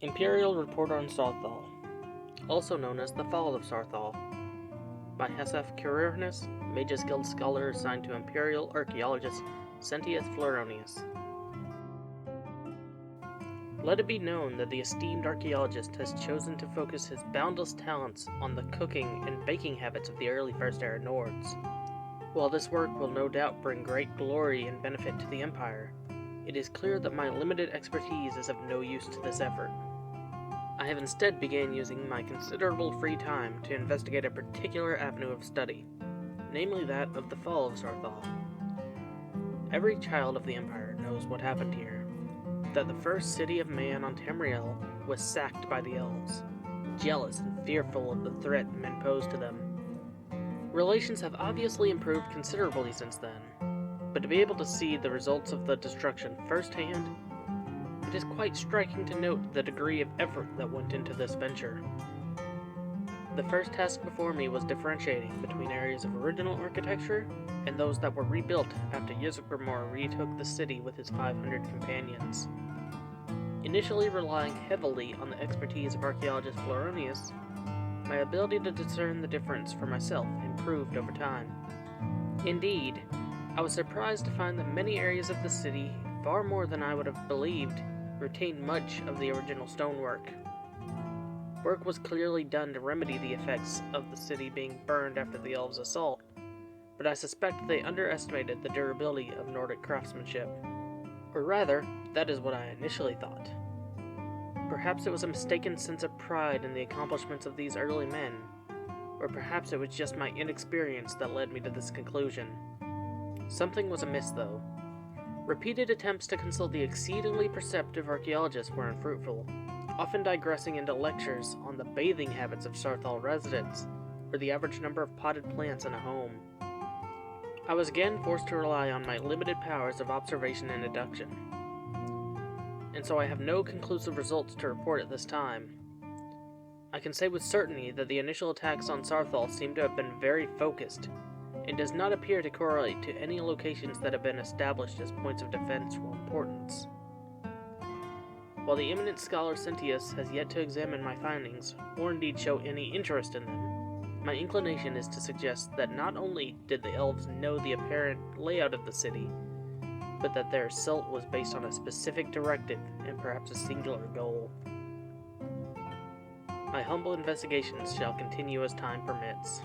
Imperial Report on Saarthal, also known as The Fall of Saarthal, by Hesef Quirinus, Magus Guild scholar assigned to Imperial archaeologist Sentius Floronius. Let it be known that the esteemed archaeologist has chosen to focus his boundless talents on the cooking and baking habits of the early First Era Nords. While this work will no doubt bring great glory and benefit to the Empire, it is clear that my limited expertise is of no use to this effort. I have instead begun using my considerable free time to investigate a particular avenue of study, namely that of the fall of Saarthal. Every child of the Empire knows what happened here, that the first city of man on Tamriel was sacked by the elves, jealous and fearful of the threat men posed to them. Relations have obviously improved considerably since then, but to be able to see the results of the destruction firsthand, it is quite striking to note the degree of effort that went into this venture. The first task before me was differentiating between areas of original architecture and those that were rebuilt after Ysgramor retook the city with his 500 companions. Initially relying heavily on the expertise of archaeologist Floronius, my ability to discern the difference for myself improved over time. Indeed, I was surprised to find that many areas of the city, far more than I would have believed, retained much of the original stonework. Work was clearly done to remedy the effects of the city being burned after the elves' assault, but I suspect they underestimated the durability of Nordic craftsmanship. Or rather, that is what I initially thought. Perhaps it was a mistaken sense of pride in the accomplishments of these early men, or perhaps it was just my inexperience that led me to this conclusion. Something was amiss, though. Repeated attempts to consult the exceedingly perceptive archaeologists were unfruitful, often digressing into lectures on the bathing habits of Saarthal residents, or the average number of potted plants in a home. I was again forced to rely on my limited powers of observation and deduction, and so I have no conclusive results to report at this time. I can say with certainty that the initial attacks on Saarthal seem to have been very focused, and does not appear to correlate to any locations that have been established as points of defense or importance. While the eminent scholar Sentius has yet to examine my findings, or indeed show any interest in them, my inclination is to suggest that not only did the elves know the apparent layout of the city, but that their assault was based on a specific directive and perhaps a singular goal. My humble investigations shall continue as time permits.